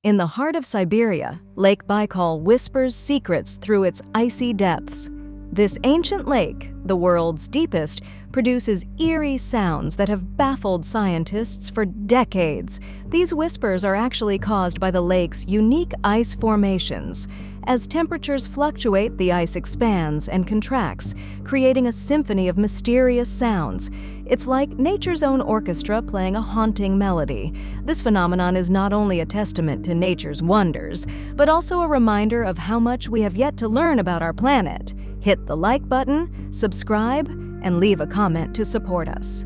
In the heart of Siberia, Lake Baikal whispers secrets through its icy depths. This ancient lake, the world's deepest, produces eerie sounds that have baffled scientists for decades. These whispers are actually caused by the lake's unique ice formations. As temperatures fluctuate, the ice expands and contracts, creating a symphony of mysterious sounds. It's like nature's own orchestra playing a haunting melody. This phenomenon is not only a testament to nature's wonders, but also a reminder of how much we have yet to learn about our planet. Hit the like button, subscribe, and leave a comment to support us.